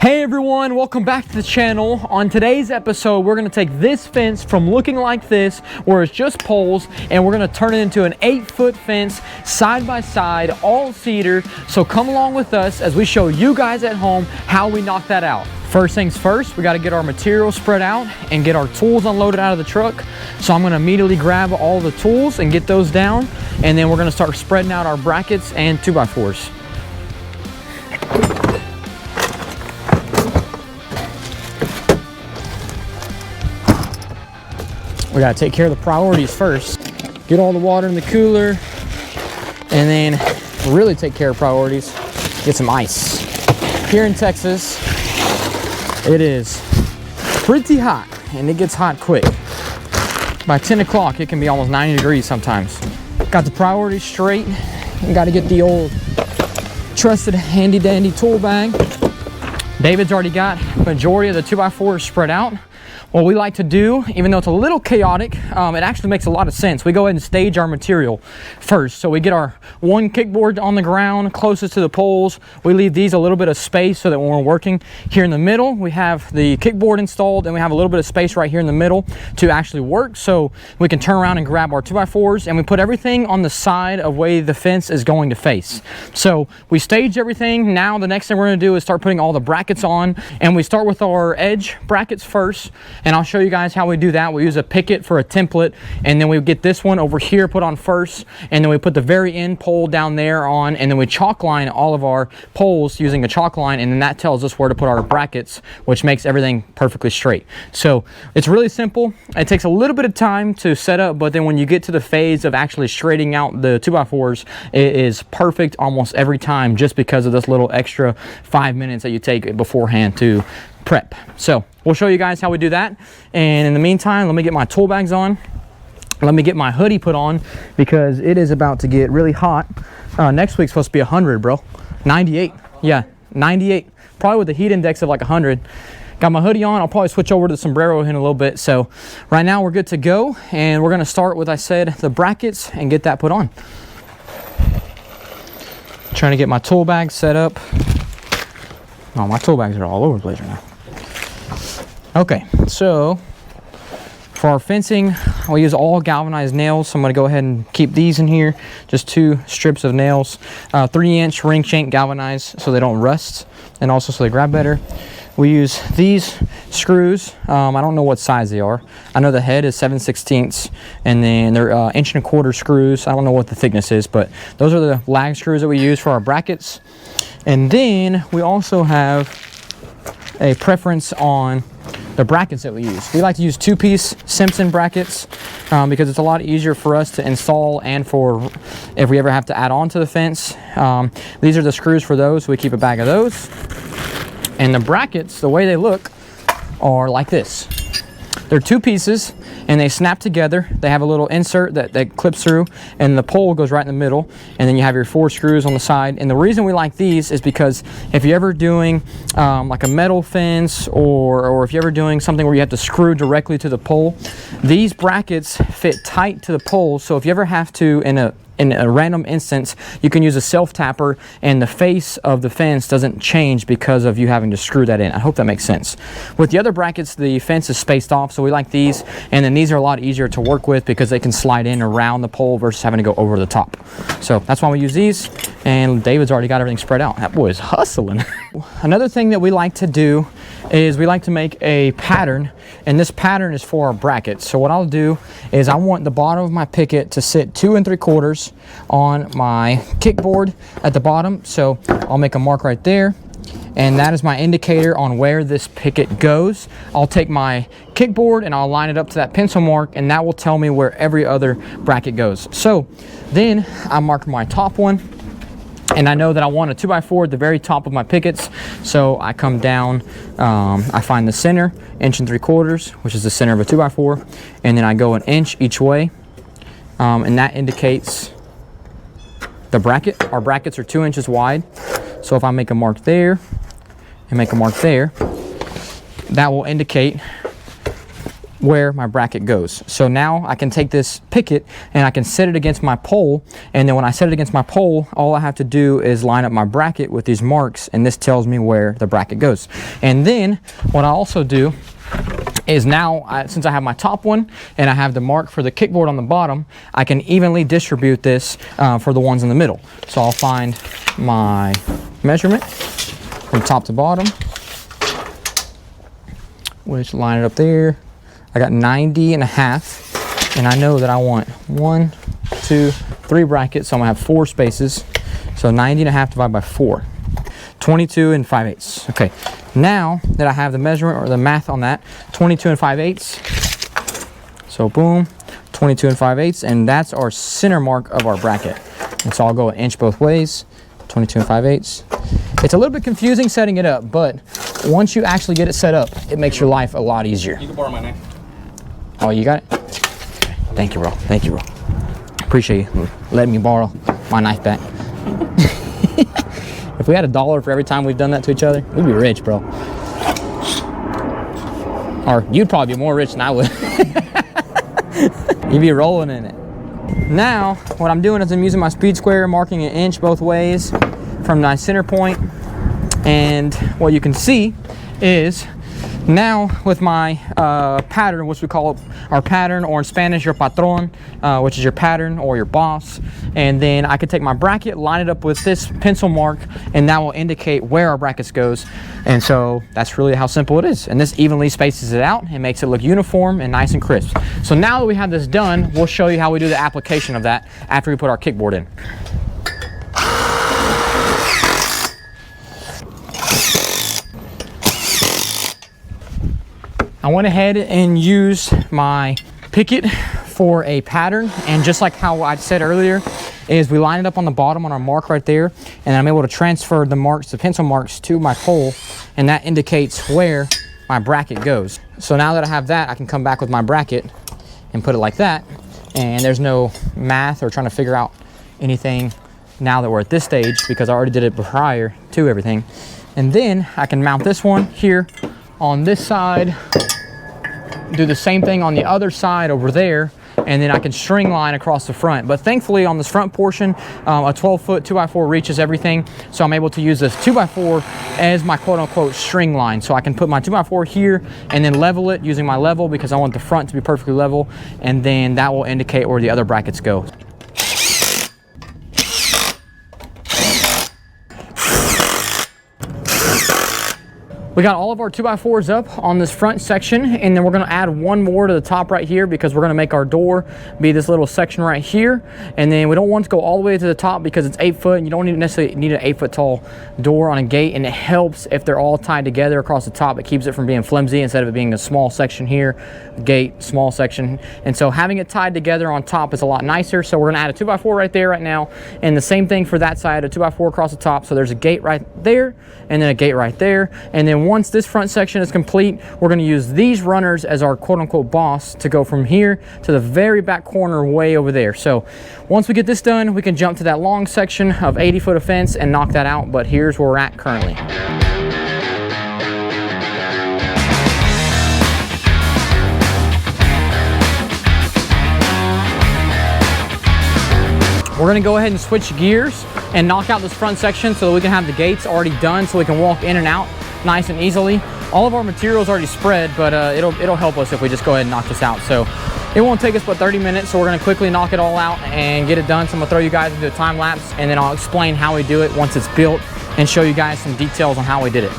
Hey everyone, welcome back to the channel. On today's episode, we're gonna take this fence from looking like this, where it's just poles, and we're gonna turn it into an 8-foot fence, side by side, all cedar. So come along with us as we show you guys at home how we knock that out. First things first, we gotta get our material spread out and get our tools unloaded out of the truck. So I'm gonna immediately grab all the tools and get those down, and then we're gonna start spreading out our brackets and 2x4s. We gotta take care of the priorities first. Get all the water in the cooler, and then really take care of priorities. Get some ice. Here in Texas, it is pretty hot, and it gets hot quick. By 10 o'clock, it can be almost 90 degrees sometimes. Got the priorities straight, and gotta get the old trusted handy dandy tool bag. David's already got majority of the 2x4s spread out. What we like to do, even though it's a little chaotic, it actually makes a lot of sense. We go ahead and stage our material first. So we get our one kickboard on the ground closest to the poles. We leave these a little bit of space so that when we're working here in the middle, we have the kickboard installed, and we have a little bit of space right here in the middle to actually work. So we can turn around and grab our 2x4s, and we put everything on the side of way the fence is going to face. So we stage everything. Now the next thing we're gonna do is start putting all the brackets on, and we start with our edge brackets first. And I'll show you guys how we do that. We use a picket for a template, and then we get this one over here put on first, and then we put the very end pole down there on, and then we chalk line all of our poles using a chalk line, and then that tells us where to put our brackets, which makes everything perfectly straight. So it's really simple. It takes a little bit of time to set up, but then when you get to the phase of actually straightening out the 2x4s, it is perfect almost every time, just because of this little extra 5 minutes that you take beforehand to prep. So we'll show you guys how we do that, and in the meantime, let me get my tool bags on. Let me get my hoodie put on, because it is about to get really hot. Next week's supposed to be 100, bro. 98. Yeah, 98, probably with a heat index of like 100. Got my hoodie on. I'll probably switch over to the sombrero in a little bit. So right now we're good to go, and we're gonna start with, I said, the brackets and get that put on. Trying to get my tool bags set up. Oh, my tool bags are all over the place right now. Okay, so for our fencing, we use all galvanized nails. So I'm gonna go ahead and keep these in here. Just 2 strips of nails, 3-inch ring shank galvanized so they don't rust, and also so they grab better. We use these screws. I don't know what size they are. I know the head is 7/16, and then they're 1.25-inch screws. I don't know what the thickness is, but those are the lag screws that we use for our brackets. And then we also have a preference on the brackets that we use. We like to use 2-piece Simpson brackets because it's a lot easier for us to install, and for if we ever have to add on to the fence. These are the screws for those, so we keep a bag of those. And the brackets, the way they look, are like this. They're 2 pieces, and they snap together. They have a little insert that clips through, and the pole goes right in the middle, and then you have your 4 screws on the side. And the reason we like these is because if you're ever doing like a metal fence, or if you're ever doing something where you have to screw directly to the pole, these brackets fit tight to the pole. So if you ever have to, in a random instance, you can use a self-tapper, and the face of the fence doesn't change because of you having to screw that in. I hope that makes sense. With the other brackets, the fence is spaced off, so we like these, and then these are a lot easier to work with because they can slide in around the pole versus having to go over the top. So that's why we use these, and David's already got everything spread out. That boy is hustling. Another thing that we like to do is we like to make a pattern, and this pattern is for our brackets. So what I'll do is I want the bottom of my picket to sit 2 3/4 on my kickboard at the bottom. So I'll make a mark right there, and that is my indicator on where this picket goes. I'll take my kickboard and I'll line it up to that pencil mark, and that will tell me where every other bracket goes. So then I mark my top one, and I know that I want a 2x4 at the very top of my pickets. So I come down, I find the center, 1 3/4, which is the center of a 2x4, and then I go 1 inch each way, and that indicates the bracket. Our brackets are 2 inches wide. So if I make a mark there and make a mark there, that will indicate where my bracket goes. So now I can take this picket and I can set it against my pole, and then when I set it against my pole, all I have to do is line up my bracket with these marks, and this tells me where the bracket goes. And then what I also do is now, since I have my top one and I have the mark for the kickboard on the bottom, I can evenly distribute this for the ones in the middle. So I'll find my measurement from top to bottom, which line it up there. I got 90.5, and I know that I want 1, 2, 3 brackets, so I'm gonna have 4 spaces. So 90.5 divided by 4, 22 and 5/8. Okay, now that I have the measurement or the math on that, 22 and 5/8. So boom, 22 and 5/8, and that's our center mark of our bracket. And so I'll go an inch both ways, 22 and 5/8. It's a little bit confusing setting it up, but once you actually get it set up, it makes your life a lot easier. You can borrow my knife. Oh, you got it? Okay. Thank you, bro. Thank you, bro. Appreciate you letting me borrow my knife back. If we had $1 for every time we've done that to each other, we'd be rich, bro. Or you'd probably be more rich than I would. You'd be rolling in it. Now, what I'm doing is I'm using my speed square, marking an inch both ways from my center point. And what you can see is now with my pattern, which we call our pattern, or in Spanish, your patrón, which is your pattern or your boss. And then I could take my bracket, line it up with this pencil mark, and that will indicate where our brackets goes. And so that's really how simple it is. And this evenly spaces it out and makes it look uniform and nice and crisp. So now that we have this done, we'll show you how we do the application of that after we put our kickboard in. I went ahead and used my picket for a pattern, and just like how I said earlier, is we line it up on the bottom on our mark right there, and I'm able to transfer the marks, the pencil marks, to my pole, and that indicates where my bracket goes. So now that I have that, I can come back with my bracket and put it like that, and there's no math or trying to figure out anything now that we're at this stage, because I already did it prior to everything. And then I can mount this one here on this side, do the same thing on the other side over there, and then I can string line across the front. But thankfully on this front portion, a 12-foot 2x4 reaches everything, so I'm able to use this 2x4 as my quote-unquote string line. So I can put my 2x4 here and then level it using my level, because I want the front to be perfectly level, and then that will indicate where the other brackets go. We got all of our 2x4s up on this front section, and then we're gonna add one more to the top right here, because we're gonna make our door be this little section right here. And then we don't want to go all the way to the top because it's 8 foot, and you don't necessarily need an 8 foot tall door on a gate, and it helps if they're all tied together across the top. It keeps it from being flimsy instead of it being a small section here, gate, small section. And so having it tied together on top is a lot nicer. So we're gonna add a 2x4 right there right now, and the same thing for that side, a 2x4 across the top. So there's a gate right there, and then a gate right there. And then once this front section is complete, we're going to use these runners as our quote-unquote boss to go from here to the very back corner way over there. So once we get this done, we can jump to that long section of 80 foot of fence and knock that out. But here's where we're at currently. We're going to go ahead and switch gears and knock out this front section so that we can have the gates already done, so we can walk in and out nice and easily. All of our materials already spread, but it'll help us if we just go ahead and knock this out. So it won't take us but 30 minutes, so we're going to quickly knock it all out and get it done. So I'm going to throw you guys into a time lapse, and then I'll explain how we do it once it's built and show you guys some details on how we did it.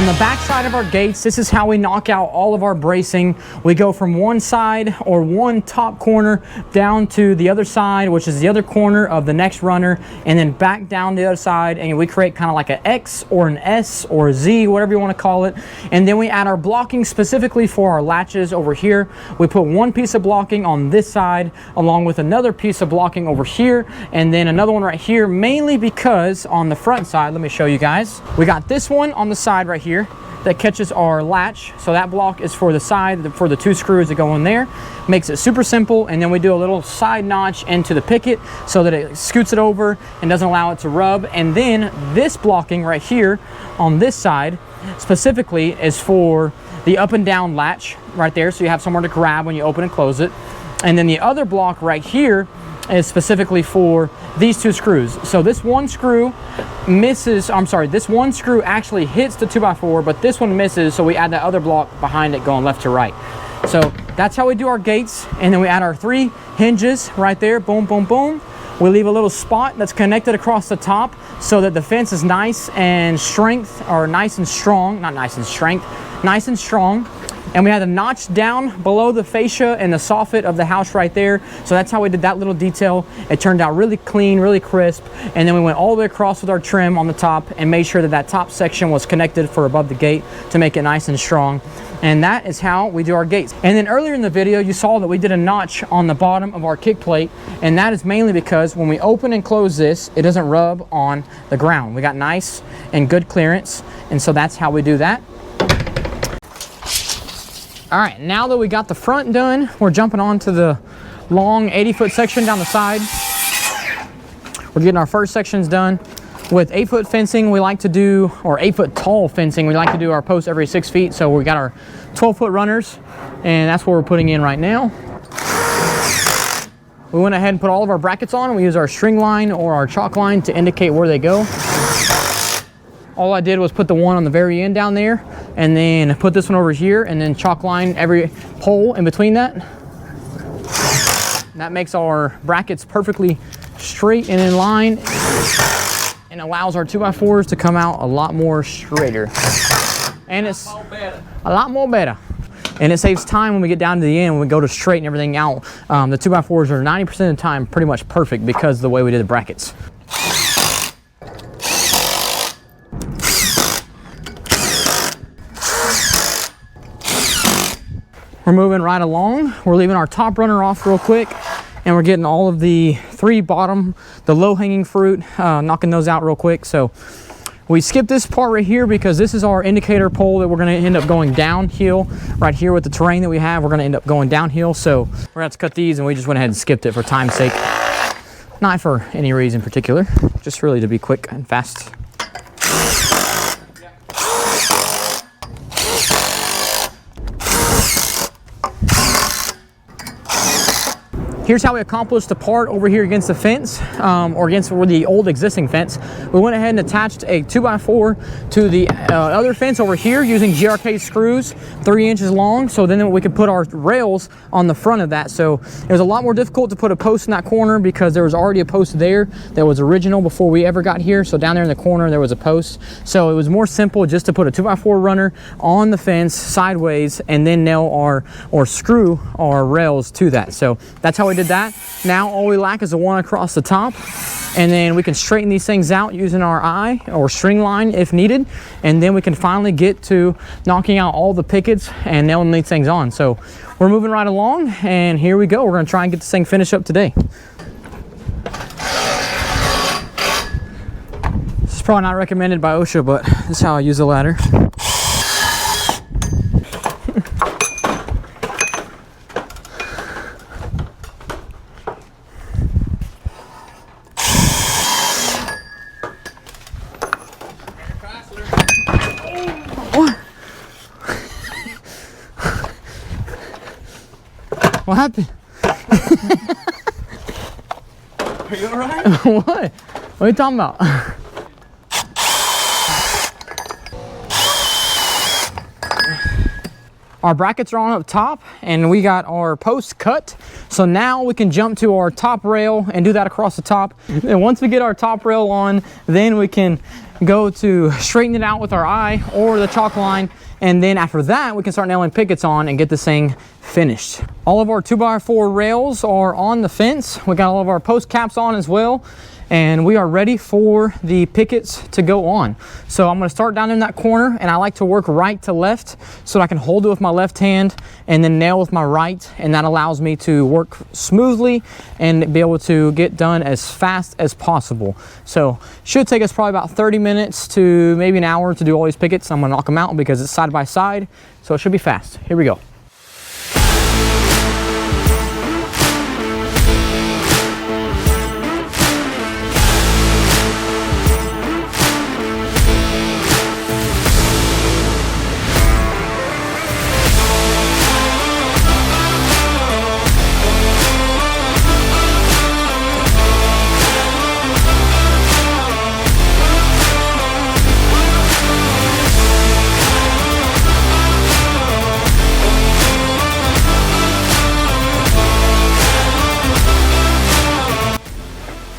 On the back side of our gates, this is how we knock out all of our bracing. We go from one side or one top corner down to the other side, which is the other corner of the next runner, and then back down the other side, and we create kind of like an X or an S or a Z, whatever you want to call it. And then we add our blocking specifically for our latches over here. We put one piece of blocking on this side along with another piece of blocking over here, and then another one right here, mainly because on the front side, let me show you guys, we got this one on the side right here that catches our latch. So that block is for the side, for the 2 screws that go in there. Makes it super simple. And then we do a little side notch into the picket so that it scoots it over and doesn't allow it to rub. And then this blocking right here on this side specifically is for the up and down latch right there, so you have somewhere to grab when you open and close it. And then the other block right here is specifically for these 2 screws. So this one screw misses, this one screw actually hits the 2x4, but this one misses, so we add that other block behind it going left to right. So that's how we do our gates. And then we add our 3 hinges right there, boom, boom, boom. We leave a little spot that's connected across the top so that the fence is nice and nice and strong. And we had a notch down below the fascia and the soffit of the house right there. So that's how we did that little detail. It turned out really clean, really crisp. And then we went all the way across with our trim on the top and made sure that that top section was connected for above the gate to make it nice and strong. And that is how we do our gates. And then earlier in the video, you saw that we did a notch on the bottom of our kick plate. And that is mainly because when we open and close this, it doesn't rub on the ground. We got nice and good clearance. And so that's how we do that. All right, now that we got the front done, we're jumping on to the long 80-foot section down the side. We're getting our first sections done. With 8-foot fencing, we like to do, or 8-foot tall fencing, we like to do our posts every 6 feet. So we got our 12-foot runners, and that's what we're putting in right now. We went ahead and put all of our brackets on. We use our string line or our chalk line to indicate where they go. All I did was put the one on the very end down there, and then put this one over here, and then chalk line every pole in between that. That makes our brackets perfectly straight and in line, and allows our 2x4s to come out a lot more straighter. And it's a lot more better. And it saves time when we get down to the end, when we go to straighten everything out. The 2x4s are 90% of the time pretty much perfect because of the way we did the brackets. We're moving right along. We're leaving our top runner off real quick, and we're getting all of the 3 bottom, the low-hanging fruit, knocking those out real quick. So we skipped this part right here because this is our indicator pole that we're gonna end up going downhill. Right here with the terrain that we have, we're gonna end up going downhill. So we're gonna have to cut these, and we just went ahead and skipped it for time's sake. Not for any reason in particular, just really to be quick and fast. Here's how we accomplished the part over here against the fence, or against the old existing fence. We went ahead and attached a 2x4 to the other fence over here using GRK screws, 3 inches long, so then we could put our rails on the front of that. So it was a lot more difficult to put a post in that corner because there was already a post there that was original before we ever got here. So down there in the corner there was a post. So it was more simple just to put a 2x4 runner on the fence sideways and then nail or screw our rails to that. So that's how we did that. Now all we lack is the one across the top, and then we can straighten these things out using our eye or string line if needed, and then we can finally get to knocking out all the pickets and nailing these things on. So we're moving right along, and here we go. We're going to try and get this thing finished up today. This is probably not recommended by OSHA, but this is how I use the ladder. What happened? Are you alright? What? What are you talking about? Our brackets are on up top and we got our post cut. So now we can jump to our top rail and do that across the top. And once we get our top rail on, then we can go to straighten it out with our eye or the chalk line. And then after that, we can start nailing pickets on and get this thing finished. All of our 2x4 rails are on the fence. We got all of our post caps on as well. And we are ready for the pickets to go on. So I'm gonna start down in that corner, and I like to work right to left so that I can hold it with my left hand and then nail with my right, and that allows me to work smoothly and be able to get done as fast as possible. So should take us probably about 30 minutes to maybe an hour to do all these pickets. I'm gonna knock them out because it's side by side, so it should be fast. Here we go.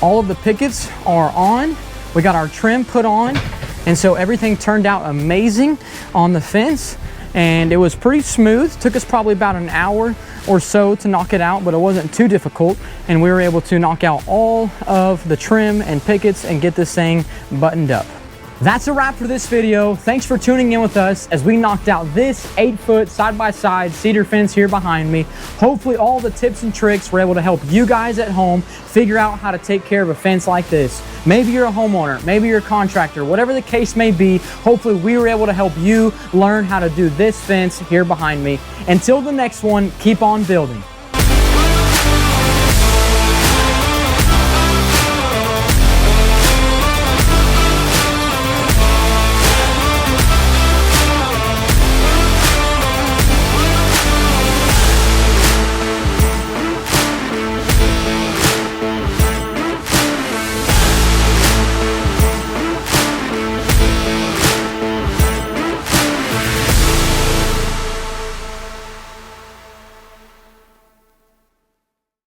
All of the pickets are on. We got our trim put on, and so everything turned out amazing on the fence, and it was pretty smooth. Took us probably about an hour or so to knock it out, but it wasn't too difficult, and we were able to knock out all of the trim and pickets and get this thing buttoned up. That's a wrap for this video. Thanks for tuning in with us as we knocked out this 8-foot side-by-side cedar fence here behind me. Hopefully all the tips and tricks were able to help you guys at home figure out how to take care of a fence like this. Maybe you're a homeowner, maybe you're a contractor, whatever the case may be, hopefully we were able to help you learn how to do this fence here behind me. Until the next one, keep on building.